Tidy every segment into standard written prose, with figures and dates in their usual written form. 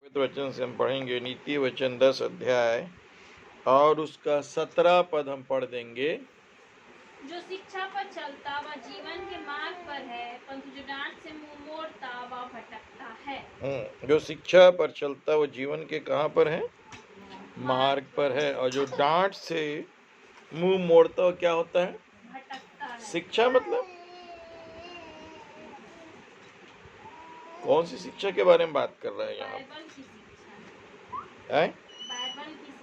पवित्र वचन से हम पढ़ेंगे नीति वचन 10 अध्याय और उसका 17 पद हम पढ़ देंगे। जो शिक्षा पर चलता वह जीवन के मार्ग पर है, परंतु जो डांट से मुंह मोड़ता वह भटकता है। जो शिक्षा पर चलता वो जीवन के कहाँ पर है? मार्ग पर है। और जो डांट से मुंह मोड़ता वो क्या होता है? भटकता है। शिक्षा मतलब कौन सी शिक्षा के बारे में बात कर रहा है यहाँ? बाइबल की शिक्षा है बाइबल की शिक्षा,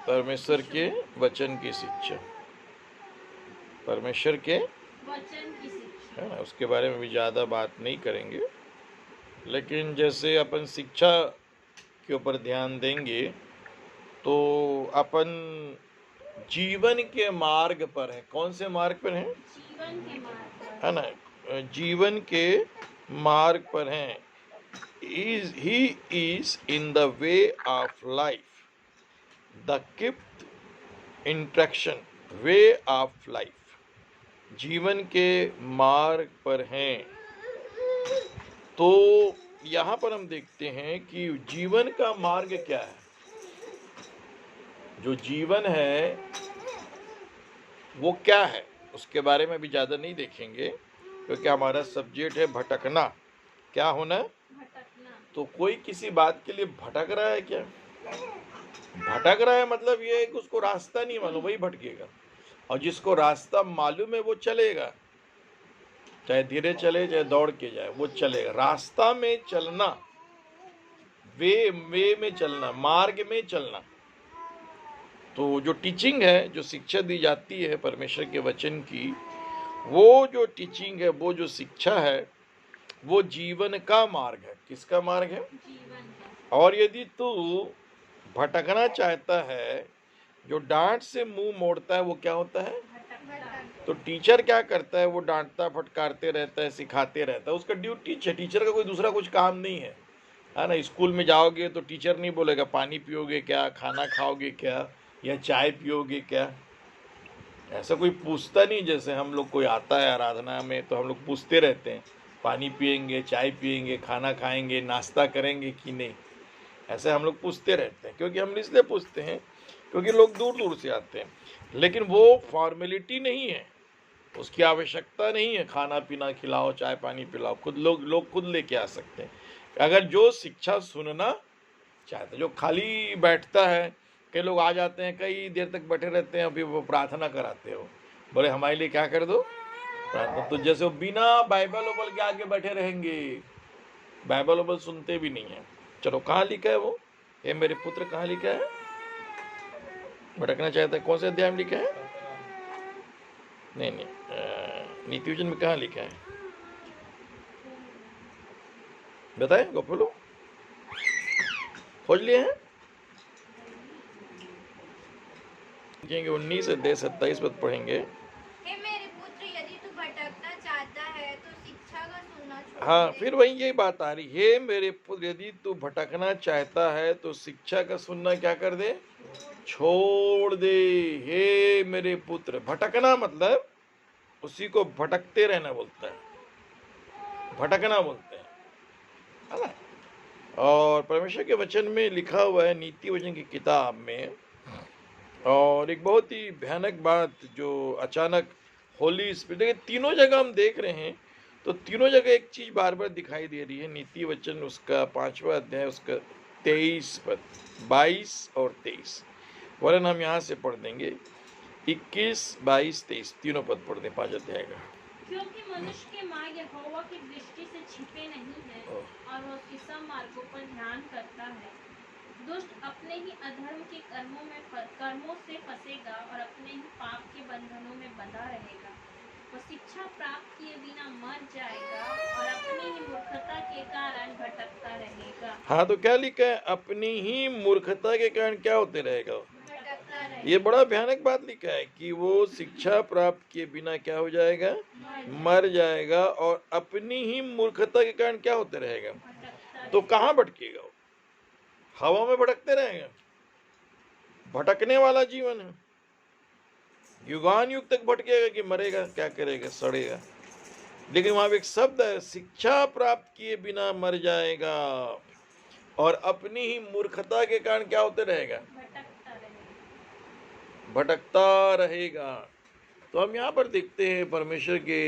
परमेश्वर के वचन की शिक्षा, परमेश्वर के वचन की शिक्षा है ना। उसके बारे में भी ज़्यादा बात नहीं करेंगे, लेकिन जैसे अपन शिक्षा के ऊपर ध्यान देंगे तो अपन जीवन के मार्ग पर है। कौन से मार्ग पर है? जीवन के मार्ग पर है ना, जीवन के मार्ग पर हैं। He is in the way of life, the gift interaction way of life, जीवन के मार्ग पर हैं। तो यहाँ पर हम देखते हैं कि जीवन का मार्ग क्या है। जो जीवन है वो क्या है उसके बारे में भी ज़्यादा नहीं देखेंगे, क्योंकि हमारा सब्जेक्ट है भटकना। क्या होना? भटकना। तो कोई किसी बात के लिए भटक रहा है क्या? भटक रहा है मतलब ये है कि उसको रास्ता नहीं मालूम, वही भटकेगा। और जिसको रास्ता मालूम है वो चलेगा, चाहे धीरे चले चाहे दौड़ के जाए, वो चलेगा। रास्ता में चलना, वे में चलना, मार्ग में चलना। तो जो टीचिंग है, जो शिक्षा दी जाती है परमेश्वर के वचन की, वो जो टीचिंग है, वो जो शिक्षा है, वो जीवन का मार्ग है। किसका मार्ग है? जीवन का। और यदि तू भटकना चाहता है, जो डांट से मुंह मोड़ता है वो क्या होता है? भटकता। तो टीचर क्या करता है? वो डांटता फटकारते रहता है, सिखाते रहता है। उसका ड्यूटी है। टीचर का कोई दूसरा कुछ काम नहीं है ना। स्कूल में जाओगे तो टीचर नहीं बोलेगा पानी पियोगे क्या, खाना खाओगे क्या, या चाय पियोगे क्या। ऐसा कोई पूछता नहीं। जैसे हम लोग कोई आता है आराधना में तो हम लोग पूछते रहते हैं पानी पियेंगे, चाय पियेंगे, खाना खाएंगे, नाश्ता करेंगे कि नहीं। ऐसे हम लोग पूछते रहते हैं। क्योंकि हम इसलिए पूछते हैं क्योंकि लोग दूर दूर से आते हैं। लेकिन वो फॉर्मेलिटी नहीं है, उसकी आवश्यकता नहीं है। खाना पीना खिलाओ, चाय पानी पिलाओ, खुद लोग खुद लेके आ सकते हैं। अगर जो शिक्षा सुनना चाहते, जो खाली बैठता है, कई लोग आ जाते हैं, कई देर तक बैठे रहते हैं, अभी वो प्रार्थना कराते हो, बोले हमारे लिए क्या कर दो प्रार्थना। तो जैसे वो बिना बाइबल उबल के आगे बैठे रहेंगे, बाइबल उबल सुनते भी नहीं है। चलो, कहाँ लिखा है वो? ये मेरे पुत्र कहाँ लिखा है? भटकना चाहता है, कौन से अध्याय में लिखा है? नहीं, नीति वचन में कहाँ लिखा है बताए? गोपुलो खोज लिए हैं? 19 अध्याय 27 पद पढ़ेंगे। हे मेरे पुत्र, यदि तू भटकना चाहता है तो शिक्षा का सुनना छोड़ हाँ, दे। फिर वही यही बात आ रही है। मेरे पुत्र, यदि तू भटकना चाहता है तो शिक्षा का सुनना क्या कर दे? छोड़ दे। हे मेरे पुत्र, भटकना मतलब उसी को भटकते रहना बोलता है, भटकना बोलते हैं, है ना। और परमेश्वर के वचन में लिखा हुआ है नीति वचन की किताब में, और एक बहुत ही भयानक बात जो अचानक होली स्पिरिट, देखिए तीनों जगह हम देख रहे हैं तो तीनों जगह एक चीज बार बार दिखाई दे रही है। नीति वचन उसका 5वां अध्याय, उसका 23 पद, 22 और 23, वरन हम यहाँ से पढ़ देंगे 21, 22, 23, तीनों पद पढ़ दें 5 अध्याय का। क्योंकि मनुष्य के मार्ग यहोवा की दृष्टि से छिपे नहीं है, और वह उसके सब मार्गों पर ध्यान करता है। दुष्ट अपने ही अधर्म के कर्मों से फंसेगा और अपने ही पाप के बंधनों में बंधा रहेगा। वह शिक्षा प्राप्त किए बिना मर जाएगा और अपनी ही मूर्खता के कारण भटकता रहेगा। हाँ, तो क्या लिखा है? अपनी ही मूर्खता के कारण क्या होते रहेगा? भटकता रहेगा। ये बड़ा भयानक बात लिखा है कि वो शिक्षा प्राप्त किए बिना क्या हो जाएगा? मर जाएगा, और अपनी ही मूर्खता के कारण क्या होते रहेगा? तो कहाँ भटकेगा? हवा में भटकते रहेगा। भटकने वाला जीवन है। युगान युग तक भटकेगा कि मरेगा, क्या करेगा? सड़ेगा। लेकिन वहां पे एक शब्द है, शिक्षा प्राप्त किए बिना मर जाएगा और अपनी ही मूर्खता के कारण क्या होते रहेगा, भटकता रहेगा। भटकता रहेगा। तो हम यहाँ पर देखते हैं परमेश्वर के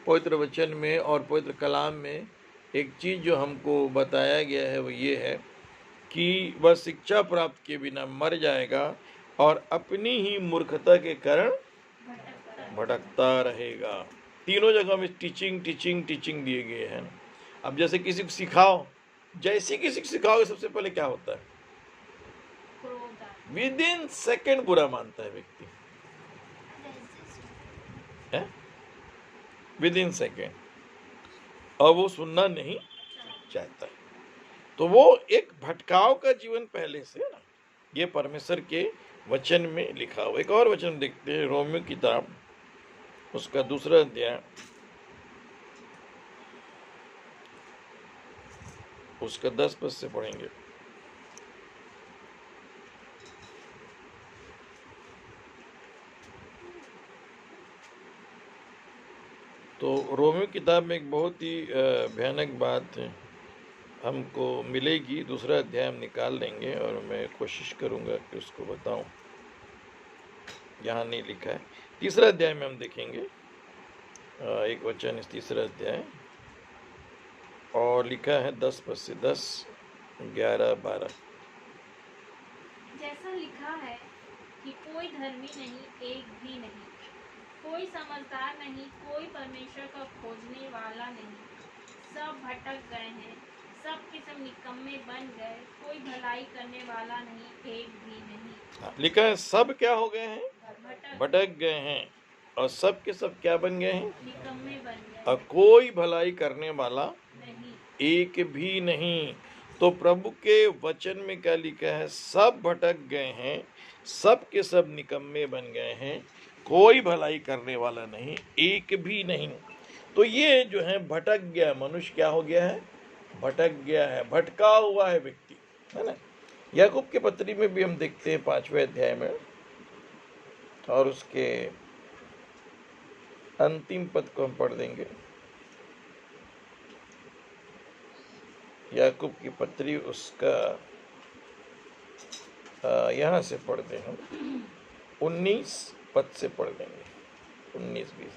पवित्र वचन में और पवित्र कलाम में एक चीज़ जो हमको बताया गया है वो ये है कि वह शिक्षा प्राप्त किए बिना मर जाएगा और अपनी ही मूर्खता के कारण भटकता रहेगा। तीनों जगह में टीचिंग टीचिंग टीचिंग दिए गए हैं। अब जैसे किसी को सिखाओ, जैसे किसी को सिखाओगे सबसे पहले क्या होता है, क्रोध आता विद इन सेकेंड बुरा मानता है व्यक्ति, है विद इन सेकेंड, और वो सुनना नहीं चाहता है। तो वो एक भटकाव का जीवन पहले से है ना, ये परमेश्वर के वचन में लिखा हुआ। एक और वचन देखते हैं, रोमियो किताब उसका 2 अध्याय उसका 10 पद से पढ़ेंगे। तो रोमियो किताब में एक बहुत ही भयानक बात हमको मिलेगी। 2 अध्याय हम निकाल लेंगे और मैं कोशिश करूंगा कि उसको बताऊं। यहाँ नहीं लिखा है। 3 अध्याय में हम देखेंगे एक वचन इस 3 अध्याय, और लिखा है 10 पद से 10, 11, 12। जैसा लिखा है कि कोई धर्मी नहीं, एक भी नहीं, कोई समझदार नहीं, कोई परमेश्वर का खोजने वाला नहीं, सब भटक गए हैं, सब किस्म निकम्मे बन गए, कोई भलाई करने वाला नहीं, एक भी नहीं। लिखा है सब क्या हो गए हैं, भटक भटक गए हैं, और सब के सब क्या बन गए हैं, निकम्मे बन गए, और कोई भलाई करने वाला नहीं। एक भी नहीं। तो प्रभु के वचन में क्या लिखा है, सब भटक गए हैं, सब के सब निकम्मे बन गए हैं, कोई भलाई करने वाला नहीं, एक भी नहीं। तो ये जो है भटक गया मनुष्य, क्या हो गया है, भटक गया है, भटका हुआ है व्यक्ति, है ना। याकूब के पत्री में भी हम देखते हैं 5वें अध्याय में, और उसके अंतिम पद को हम पढ़ देंगे। याकूब की पत्री उसका यहाँ से पढ़ते हैं, 19 पद से पढ़ देंगे, 19-20।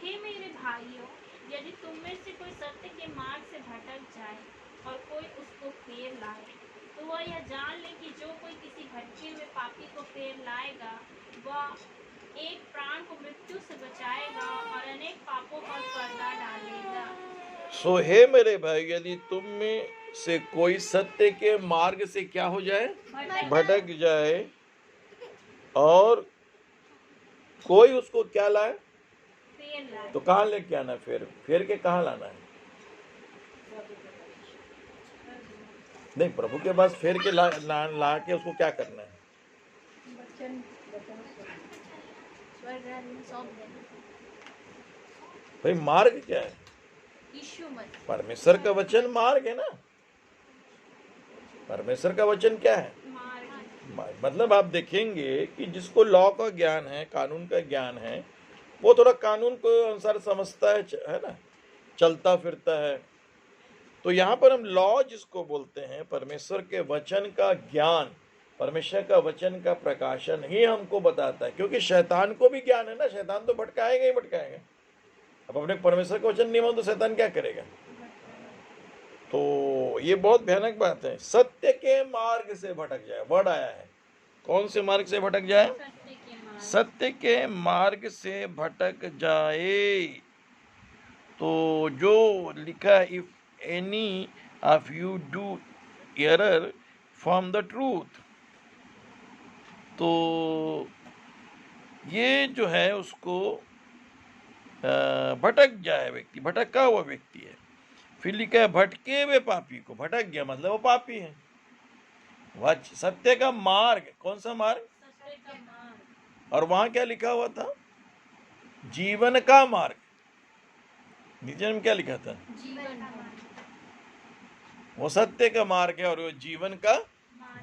हे मेरे भाइयों, यदि तुम में से कोई सत्य के मार्ग से भटक जाए और कोई उसको फेर लाए, तो वह यह जान ले कि जो कोई किसी भटके हुए पापी को फेर लाएगा, वह एक प्राण को मृत्यु से बचाएगा और अनेक पापों पर पर्दा डालेगा। सो हे मेरे भाई, यदि तुम में से कोई सत्य के मार्ग से क्या हो जाए, भटक जाए, और कोई उसको क्या लाए, फेर लाए, तो कहाँ लेके आना, फेर के कहाँ लाना है, नहीं प्रभु के पास फेर के ला के उसको क्या करना है, भाई मार्ग क्या है, यीशु मसीह परमेश्वर का वचन मार्ग है ना। परमेश्वर का वचन क्या है, मार्ग। मतलब आप देखेंगे कि जिसको लॉ का ज्ञान है, कानून का ज्ञान है, वो थोड़ा कानून को अनुसार समझता है ना, चलता फिरता है। तो यहाँ पर हम लॉ जिसको बोलते हैं, परमेश्वर के वचन का ज्ञान, परमेश्वर का वचन का प्रकाशन ही हमको बताता है, क्योंकि शैतान को भी ज्ञान है ना, शैतान तो भटकाएगा ही भटकाएगा। अब अपने परमेश्वर का वचन नहीं मानो तो शैतान क्या करेगा। तो ये बहुत भयानक बात है, सत्य के मार्ग से भटक जाए, वर्ड आया है, कौन से मार्ग से भटक जाए, सत्य के मार्ग। सत्य के मार्ग से भटक जाए। तो जो लिखा है, if any of you do error from the truth, तो ये जो है उसको भटक जाए व्यक्ति, भटका हुआ व्यक्ति है। फिर लिखा है भटके हुए पापी को, भटक गया मतलब वो पापी है। वह सत्य का मार्ग, कौन सा मार्ग, सत्य का मार्ग, और वहां क्या लिखा हुआ था, जीवन का मार्ग। नीचे में क्या लिखा था, जीवन का मार्ग, वो सत्य का मार्ग है और वो जीवन का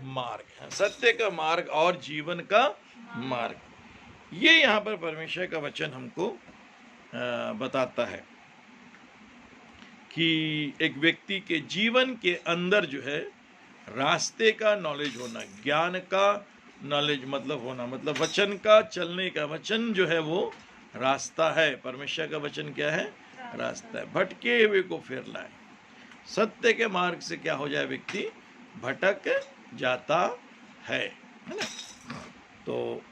मार्ग है, सत्य का मार्ग और जीवन का मार्ग। ये यहाँ पर परमेश्वर का वचन हमको बताता है कि एक व्यक्ति के जीवन के अंदर जो है रास्ते का नॉलेज होना, ज्ञान का नॉलेज मतलब होना, मतलब वचन का चलने का, वचन जो है वो रास्ता है। परमेश्वर का वचन क्या है? रास्ता है। भटके हुए को फिर लाए। सत्य के मार्ग से क्या हो जाए? व्यक्ति भटक जाता है ना। तो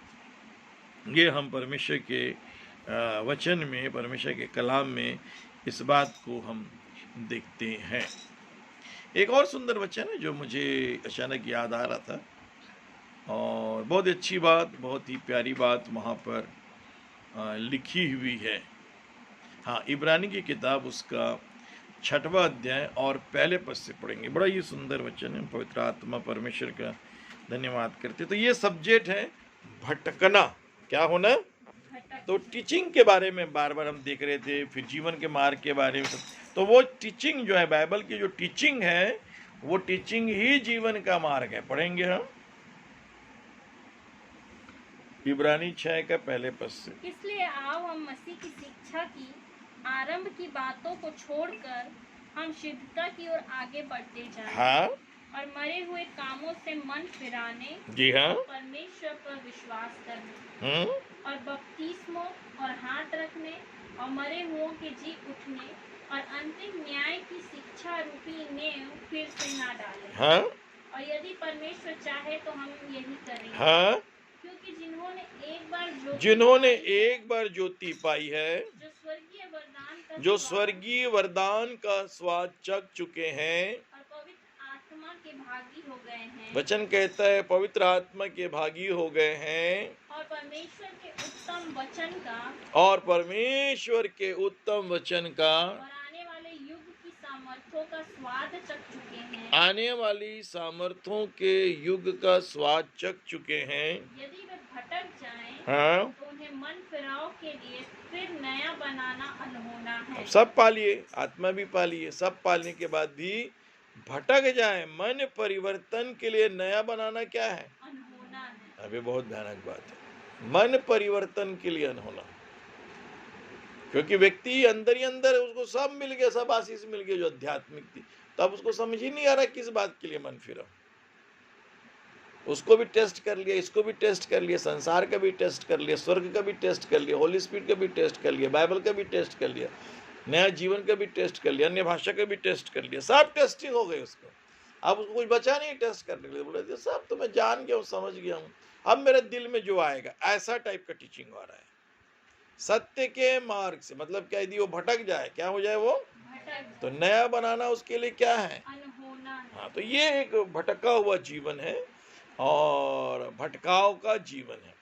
ये हम परमेश्वर के वचन में, परमेश्वर के कलाम में इस बात को हम देखते हैं। एक और सुंदर वचन है जो मुझे अचानक याद आ रहा था, और बहुत अच्छी बात, बहुत ही प्यारी बात वहाँ पर लिखी हुई है। हाँ, इब्रानी की किताब उसका 6वां अध्याय और पहले पद से पढ़ेंगे। बड़ा ही सुंदर वचन है। पवित्र आत्मा परमेश्वर का धन्यवाद करते। तो ये सब्जेक्ट है भटकना, क्या होना। तो टीचिंग के बारे में बार बार हम देख रहे थे, फिर जीवन के मार्ग के बारे में। तो वो टीचिंग जो है, बाइबल की जो टीचिंग है, वो टीचिंग ही जीवन का मार्ग है। पढ़ेंगे हम इब्रानी 6 का पहले पद से। इसलिए आओ हम मसीह की शिक्षा की आरंभ की बातों को छोड़कर हम शुद्धता की ओर आगे बढ़ते जाएं। हाँ, और मरे हुए कामों से मन फिराने, जी हाँ, परमेश्वर पर विश्वास करने और बपतिस्मों और हाथ रखने और मरे हुओं के जी उठने और अंतिम न्याय की शिक्षा रूपी नेव फिर से ना डालें। हाँ, और यदि परमेश्वर चाहे तो हम यही करेंगे। हाँ, क्योंकि जिन्होंने एक बार ज्योति पाई है, जो जो स्वर्गीय वरदान का स्वाद चख चुके हैं, और पवित्र आत्मा के भागी हो गए हैं, वचन कहता है पवित्र आत्मा के भागी हो गए हैं, और परमेश्वर के उत्तम वचन का और परमेश्वर के उत्तम वचन का और आने वाले युग की सामर्थ्यों का स्वाद चख चुके हैं। आने वाली सामर्थ्यों के युग का स्वाद चख चुके हैं। यदि वे भटक जाएं, हाँ, तो उन्हें मन फिराव के लिए फिर नया बनाना अनहोना है। सब पालिए, आत्मा भी पालिए, सब पालने के बाद भी भटक जाए, मन परिवर्तन के लिए नया बनाना क्या है? अनहोना है। अभी बहुत भयानक बात है, मन परिवर्तन के लिए अनहोना। क्योंकि व्यक्ति अंदर ही अंदर उसको सब मिल गया, सब आशीष मिल गया जो आध्यात्मिक थी, तब उसको समझ ही नहीं आ रहा किस बात के लिए मन फिरा। उसको भी टेस्ट कर लिया, इसको भी टेस्ट कर लिया, संसार का भी टेस्ट कर लिया, स्वर्ग का भी टेस्ट कर लिया, होली स्पिरिट का भी टेस्ट कर लिया, बाइबल का भी टेस्ट कर लिया, नया जीवन का भी टेस्ट कर लिया, अन्य भाषा का भी टेस्ट कर लिया, सब टेस्टिंग हो गई उसको। अब उसको कुछ बचा नहीं टेस्ट करने के लिए। बोले सब तो मैं जान गया हूँ, समझ गया हूँ, अब मेरे दिल में जो आएगा, ऐसा टाइप का टीचिंग हो रहा है। सत्य के मार्ग से मतलब क्या? यदि वो भटक जाए, क्या हो जाए? वो तो नया बनाना उसके लिए क्या है? अनहोना है। हाँ, तो ये एक भटका हुआ जीवन है और भटकाव का जीवन है।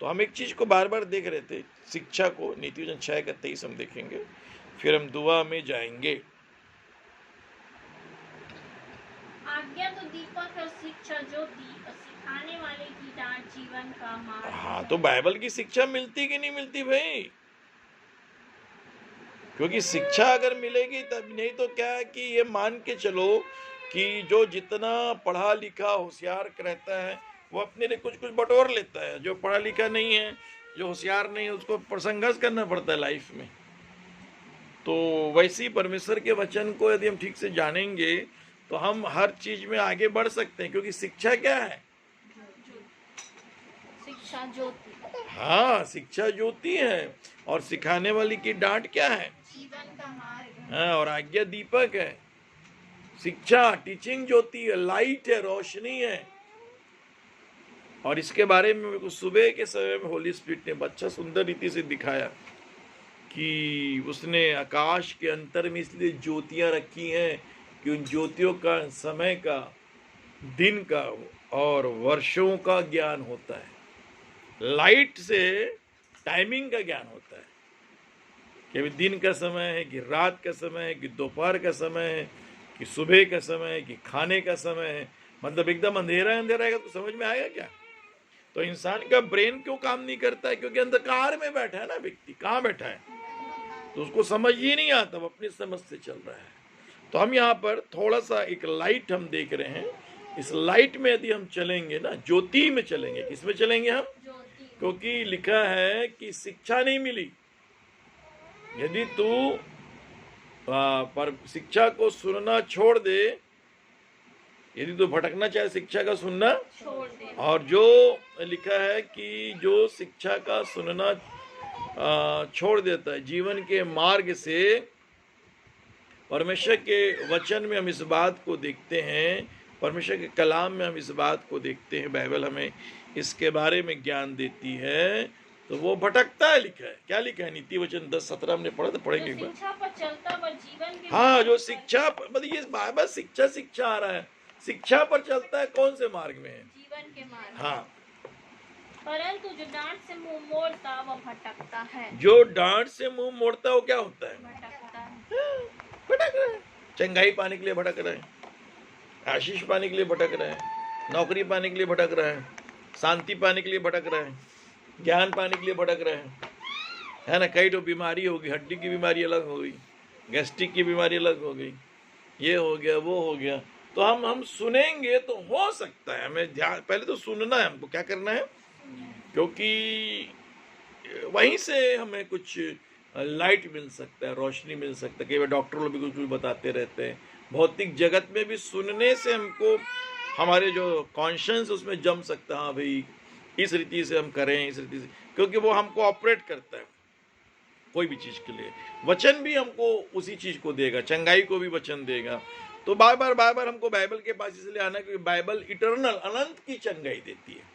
तो हम एक चीज को बार बार देख रहे थे, शिक्षा को। नीति वचन 6 का 23 हम देखेंगे, फिर हम दुआ में जाएंगे। आज्ञा तो दीपक है, शिक्षा ज्योति, और सिखाने वाले की डांट जीवन का मार्ग। हाँ, तो बाइबल की शिक्षा मिलती कि नहीं मिलती भाई? क्योंकि शिक्षा अगर मिलेगी तब, नहीं तो क्या है कि ये मान के चलो कि जो जितना पढ़ा लिखा होशियार रहता है वो अपने लिए कुछ कुछ बटोर लेता है, जो पढ़ा लिखा नहीं है, जो होशियार नहीं है, उसको संघर्ष करना पड़ता है लाइफ में। तो वैसे ही परमेश्वर के वचन को यदि हम ठीक से जानेंगे तो हम हर चीज में आगे बढ़ सकते हैं। क्योंकि शिक्षा क्या है? शिक्षा ज्योति। हाँ, शिक्षा ज्योति है, और सिखाने वाली की डांट क्या है? जीवन का मार्ग। हाँ, और आज्ञा दीपक है। शिक्षा टीचिंग ज्योति है, लाइट है, रोशनी है। और इसके बारे में मेरे को सुबह के समय में होली स्पिरिट ने अच्छा सुंदर रीति से दिखाया कि उसने आकाश के अंतर में इसलिए ज्योतियां रखी हैं कि उन ज्योतियों का समय का, दिन का और वर्षों का ज्ञान होता है। लाइट से टाइमिंग का ज्ञान होता है कि अभी दिन का समय है, कि रात का समय है, कि दोपहर का समय है, कि सुबह का समय है, कि खाने का समय है। मतलब एकदम अंधेरा अंधेरा है तो समझ में आएगा क्या? तो इंसान का ब्रेन क्यों काम नहीं करता है? क्योंकि अंधकार में बैठा है ना व्यक्ति। कहाँ बैठा है? तो उसको समझ ही नहीं आता, वो अपनी समझ से चल रहा है। तो हम यहाँ पर थोड़ा सा एक लाइट हम देख रहे हैं। इस लाइट में यदि हम चलेंगे ना, ज्योति में चलेंगे। किसमें चलेंगे हम? ज्योति। क्योंकि लिखा है कि शिक्षा नहीं मिली, यदि तू पर शिक्षा को सुनना छोड़ दे, यदि तू भटकना चाहे शिक्षा का सुनना, छोड़ दे। और जो लिखा है कि जो शिक्षा का सुनना छोड़ देता है जीवन के मार्ग से, परमेश्वर के वचन में हम इस बात को देखते हैं, परमेश्वर के कलाम में हम इस बात को देखते हैं, बाइबल हमें इसके बारे में ज्ञान देती है, तो वो भटकता है। लिखा है, क्या लिखा है? नीति वचन 10:17 हमने पढ़ा था, पढ़ेंगे जो एक बार। शिक्षा पर चलता वह जीवन के हाँ, मार्ग जो पर- शिक्षा, मतलब ये बाइबल शिक्षा आ रहा है, शिक्षा पर चलता है, कौन से मार्ग में है? जीवन के मार्ग। हाँ, परंतु जो डांट से मुंह मोड़ता वह भटकता है। जो डांट से मुंह मोड़ता है वो क्या होता है? भटकता है। भटक रहा है। चंगाई पाने के लिए भटक रहा है, आशीष पाने के लिए भटक रहा है, नौकरी पाने के लिए भटक रहा है, शांति पाने के लिए भटक रहा है, ज्ञान पाने के लिए भटक रहा है ना। कई तो बीमारी होगी, हड्डी की बीमारी अलग हो गई, गैस्ट्रिक की बीमारी अलग हो गई, ये हो गया, वो हो गया। तो हम सुनेंगे तो हो सकता है, हमें ध्यान, पहले तो सुनना है, हमको क्या करना है, क्योंकि वहीं से हमें कुछ लाइट मिल सकता है, रोशनी मिल सकता है। कई बार डॉक्टर लोग भी कुछ कुछ बताते रहते हैं, भौतिक जगत में भी सुनने से हमको हमारे जो कॉन्शियस उसमें जम सकता है, हाँ भाई इस रीति से हम करें, इस रीति से, क्योंकि वो हमको ऑपरेट करता है कोई भी चीज़ के लिए। वचन भी हमको उसी चीज़ को देगा, चंगाई को भी वचन देगा। तो बार बार हमको बाइबल के पास इसलिए आना, क्योंकि बाइबल इटर्नल, अनंत की चंगाई देती है।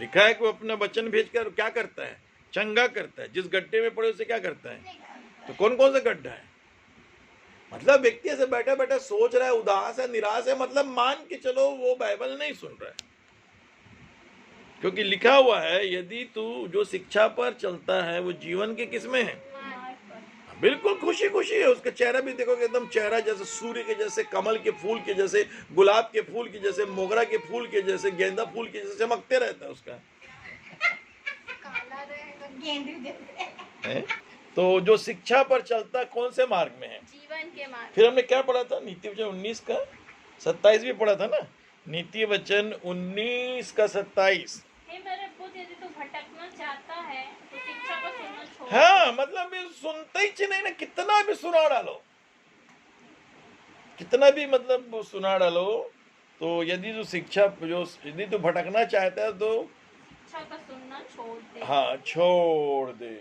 लिखा है कि वो अपना वचन भेजकर क्या करता है? चंगा करता है। जिस गड्ढे में पड़े उसे क्या करता है? तो कौन कौन सा गड्ढा है? मतलब व्यक्ति ऐसे बैठा बैठा सोच रहा है, उदास है, निराश है, मतलब मान के चलो वो बाइबल नहीं सुन रहा है। क्योंकि लिखा हुआ है, यदि तू जो शिक्षा पर चलता है वो जीवन के किसमें है? मार्ग पर। बिल्कुल खुशी खुशी है। उसका चेहरा भी देखोगे एकदम चेहरा जैसे सूर्य के जैसे, कमल के फूल के जैसे, गुलाब के फूल के जैसे, मोगरा के फूल के जैसे, गेंदा फूल के जैसे चमकते रहता है उसका काला रहेगा गेंदे जैसे। है? तो जो शिक्षा पर चलता कौन से मार्ग में है? जीवन के मार्ग। फिर हमने क्या पढ़ा था? नीति वचन 19 का 27 भी पढ़ा था ना। नीति वचन 19 का 27। हे मेरे पुत्र, यदि तू भटकना चाहता है तो शिक्षा को सुनना छोड़। हाँ, मतलब ये सुनते ही नहीं ना, कितना भी सुना डालो, कितना भी मतलब सुना डालो, तो यदि तू शिक्षा, जो यदि तू भटकना चाहता है तो शिक्षा का सुनना छोड़ दे। हाँ, छोड़ दे।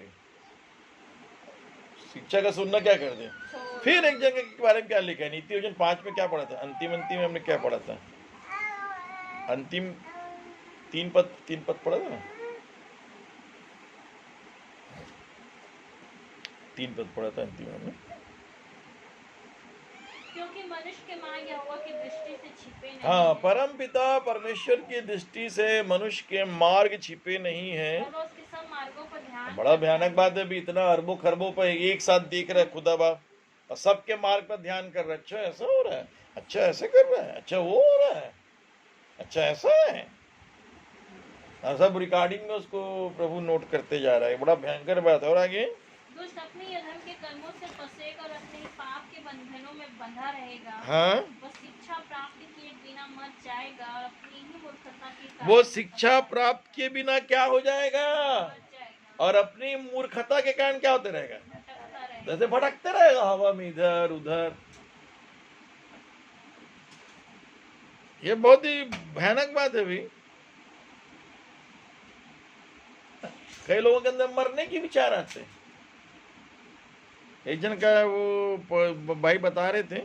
शिक्षा का सुनना क्या कर दे? छोड़। फिर एक जगह के बारे में क्या लिखा है? नीति वचन 5 में क्या पढ़ा था? अंतिम में हमने क्या पढ़ा था? अंतिम 3 पद पढ़ा था ना? 3 पद पढ़ा था अंतिम में। क्योंकि मनुष्य के मार्ग यहोवा की दृष्टि से छिपे नहीं हाँ, हैं, परम पिता परमेश्वर की दृष्टि से मनुष्य के मार्ग छिपे नहीं हैं। और वह उसके सब मार्गों पर ध्यान बड़ा भयानक बात है भी, इतना अरबों खरबों पर एक साथ देख रहा है खुदा बाप, और सबके मार्ग पर ध्यान कर रहा है। अच्छा ऐसा हो रहा है, अच्छा ऐसे कर रहा है, अच्छा वो हो रहा है, अच्छा ऐसा है, और सब रिकॉर्डिंग में उसको प्रभु नोट करते जा रहा है। बड़ा भयंकर बात है। और आगे, दुष्ट अपने अधर्म के कर्मों से फंसेगा और अपने ही पाप के बंधनों में बंधा रहेगा। हाँ, वह शिक्षा प्राप्त किए बिना मर जाएगा और अपनी ही मूर्खता के कारण वो शिक्षा प्राप्त किए बिना क्या हो जाएगा? मर जाएगा, और अपनी मूर्खता के कारण क्या होते रहेगा? भटकता रहेगा। जैसे भटकते रहेगा हवा में इधर उधर। ये बहुत ही भयानक बात है भी। कई लोगों के अंदर मरने की विचार आते हैं। एक जन का वो भाई बता रहे थे,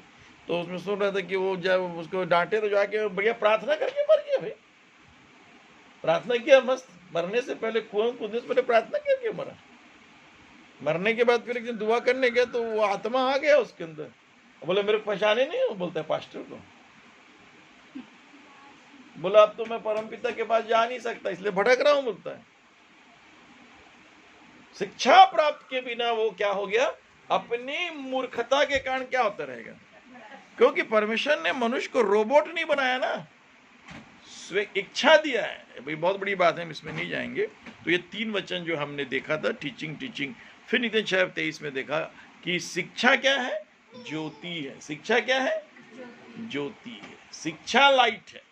तो उसमें सुन रहा था कि वो जब उसको डांटे तो जाके बढ़िया प्रार्थना करके मर गया भाई। प्रार्थना किया मस्त, मरने से पहले कुएं कूदने से पहले प्रार्थना करके मरा। मरने के बाद फिर एक दिन दुआ करने गया तो वो आत्मा आ गया उसके अंदर। बोले मेरे को पहचाने नहीं हो, बोलता है पास्टर को। बोला अब तो मैं परमपिता के पास जा नहीं सकता, इसलिए भटक रहा हूं, बोलता है। शिक्षा प्राप्त के बिना वो क्या हो गया? अपनी मूर्खता के कारण क्या होता रहेगा? क्योंकि परमेश्वर ने मनुष्य को रोबोट नहीं बनाया ना, इच्छा दिया है भाई। बहुत बड़ी बात है, हम इसमें नहीं जाएंगे। तो ये 3 वचन जो हमने देखा था, टीचिंग, फिर नीति 6:23 में देखा कि शिक्षा क्या है? ज्योति है। शिक्षा क्या है? ज्योति है। शिक्षा लाइट है।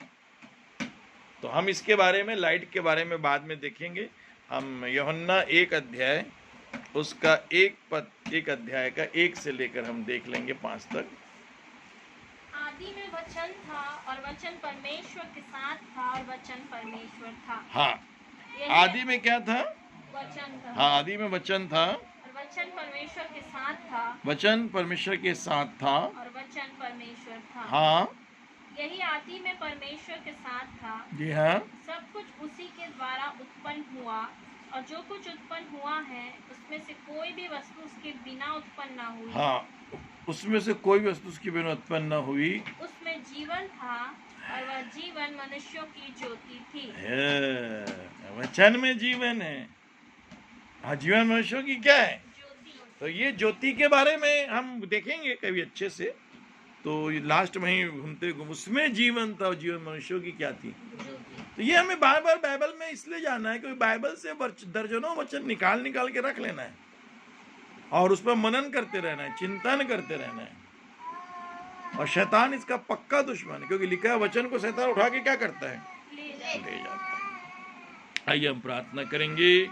तो हम इसके बारे में, लाइट के बारे में बाद में देखेंगे। हम यूहन्ना 1 अध्याय उसका एक अध्याय का 1 से लेकर हम देख लेंगे 5 तक। आदि में वचन था और वचन परमेश्वर के साथ था और वचन परमेश्वर था। हाँ, यही आदि में क्या था? वचन था। हाँ, आदि में वचन था और वचन परमेश्वर के साथ था। वचन परमेश्वर के साथ था और वचन परमेश्वर था। हाँ, यही आदि में परमेश्वर के साथ था। जी हाँ, सब कुछ उसी के द्वारा उत्पन्न हुआ और जो कुछ उत्पन्न हुआ है उसमें से कोई भी वस्तु उसके बिना उत्पन्न ना हुई। हाँ, उसमें से कोई भी वस्तु उसके बिना उत्पन्न न हुई। उसमें जीवन था और वह जीवन मनुष्यों की ज्योति थी। वचन में जीवन है। हाँ, जीवन मनुष्यों की क्या है? ज्योति। तो ये ज्योति के बारे में हम देखेंगे कभी अच्छे से। तो लास्ट में ही घूमते उसमें जीवन था और जीवन मनुष्यों की क्या थी। तो ये हमें बार बार बाइबल में इसलिए जाना है क्योंकि बाइबल से दर्जनों वचन निकाल निकाल के रख लेना है और उस पर मनन करते रहना है, चिंतन करते रहना है। और शैतान इसका पक्का दुश्मन है क्योंकि लिखा है वचन को शैतान उठा के क्या करता है? ले ले जाता है। आइए हम प्रार्थना करेंगे।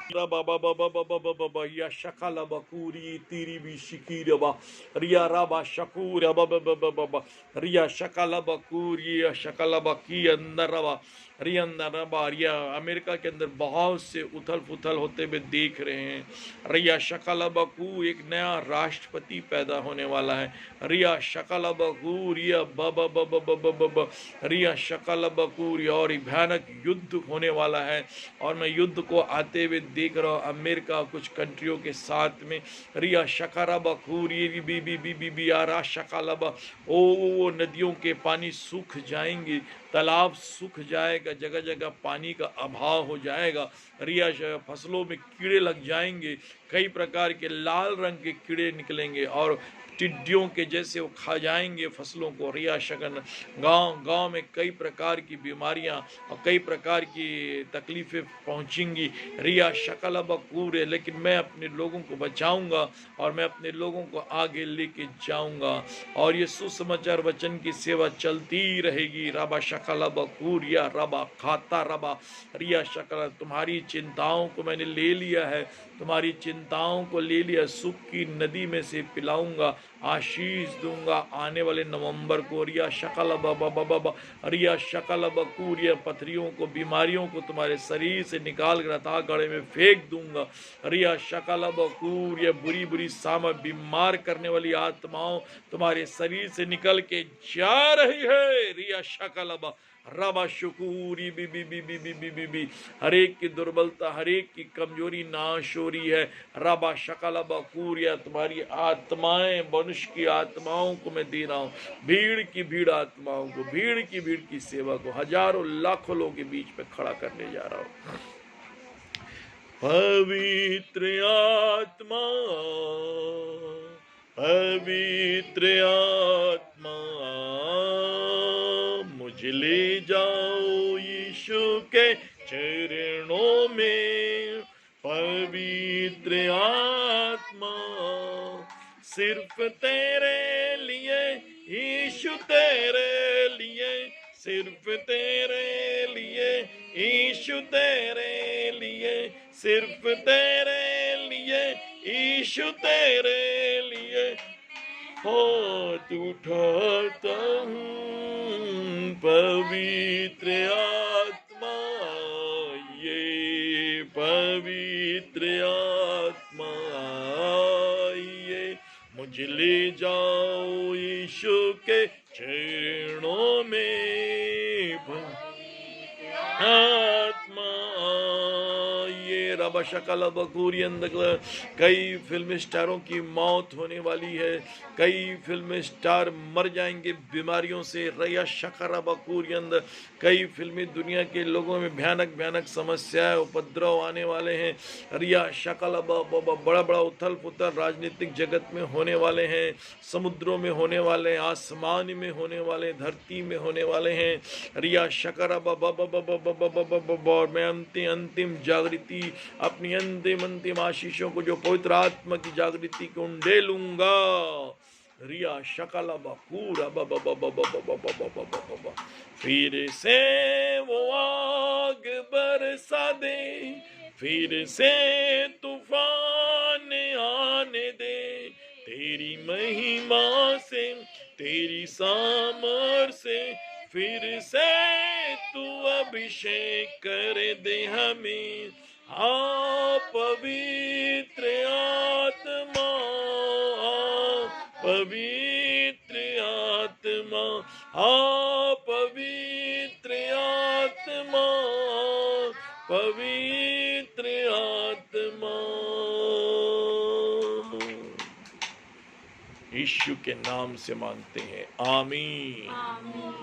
बाबा बाबा बाबा बाबा या शकला बकूरी तीरी भी शिकीर बा रिया राबा शकूर बाबा बाबा बाबा रिया शकला बकूरी या शकला बकी अंदर रबा रिया अंदर रबा रिया अमेरिका के अंदर बहुत से उथल पुथल होते हुए देख रहे हैं। रिया शकला बकू एक नया राष्ट्रपति पैदा होने वाला है। रिया शकला बकू रिया बाबा बाबा बाबा बाबा रिया शकला बकूर और एक भयानक युद्ध होने वाला है और मैं युद्ध को आते हुए देख रहा हूँ अमेरिका कुछ कंट्रियों के साथ में। रिया शकारा बखूर ये बी आरा शकालबा ओ नदियों के पानी सूख जाएंगे, तालाब सूख जाएगा, जगह जगह पानी का अभाव हो जाएगा। रिया फसलों में कीड़े लग जाएंगे, कई प्रकार के लाल रंग के कीड़े निकलेंगे और टिड्डियों के जैसे वो खा जाएंगे फसलों को। रिया शकन गांव में कई प्रकार की बीमारियां और कई प्रकार की तकलीफें पहुंचेंगी। रिया शकल बकूर है, लेकिन मैं अपने लोगों को बचाऊंगा और मैं अपने लोगों को आगे लेके जाऊंगा और ये सुसमाचार वचन की सेवा चलती रहेगी। रबा शकल बकूर या रबा खाता रबा रिया शकल तुम्हारी चिंताओं को मैंने ले लिया है, तुम्हारी चिंताओं को ले लिया, सुख की नदी में से पिलाऊंगा, आशीष दूंगा आने वाले नवंबर को। रिया शकल बाबा रिया शकल बकूरिया पथरियों को बीमारियों को तुम्हारे शरीर से निकाल कर अथाह गड़े में फेंक दूंगा। रिया शकल बकूरिया बुरी बुरी सामा बीमार करने वाली आत्माओं तुम्हारे शरीर से निकल के जा रही है। रिया शकल रबा शुकूरी बी बी बी बी बी बी बी बी हरेक की दुर्बलता हरेक की कमजोरी नाश हो रही है। रबा शकल बकूरिया तुम्हारी आत्माएं मनुष्य की आत्माओं को मैं दे रहा हूँ, भीड़ की भीड़ आत्माओं को, भीड़ की भीड़ की सेवा को हजारों लाखों लोगों के बीच में खड़ा करने जा रहा हूँ। पवित्र आत्मा पवित्र आत्मा मुझे ले जाओ यीशु के चरणों में। पवित्र आत्मा सिर्फ तेरे लिए यीशु तेरे लिए, सिर्फ तेरे लिए यीशु तेरे लिए, सिर्फ तेरे लिए यीशु तेरे लिए हाथ उठाता हूँ। पवित्र आत्मा ये पवित्र आत्मा ये मुझे ले जाओ यीशु के चरणों में। आत्मा ये रबा शकल बकूरी अंदर कई फिल्म स्टारों की मौत होने वाली है, कई फिल्म स्टार मर जाएंगे बीमारियों से। रया शकरा बकूरी अंदर कई फिल्मी दुनिया के लोगों में भयानक भयानक समस्याएं उपद्रव आने वाले हैं। रिया शकल बड़ा बड़ा उथल पुथल राजनीतिक जगत में होने वाले हैं, समुद्रों में होने वाले हैं, आसमान में होने वाले, धरती में होने वाले हैं। रिया शकरा और मैं अंतिम जागृति अपनी अंतिम आशीषों को जो पवित्र आत्मा की जागृति को उंडे लूंगा। रिया शकला बकूरा बा। फिर से वो आग बरसा दे, फिर से तूफान आने दे, तेरी महिमा से, तेरी सामर से, फिर से तू अभिषेक कर दे हमें। हाँ पवित्र आत्मा, पवित्र आत्मा, हाँ पवित्र आत्मा, पवित्र आत्मा। यीशु के नाम से मांगते हैं, आमीन।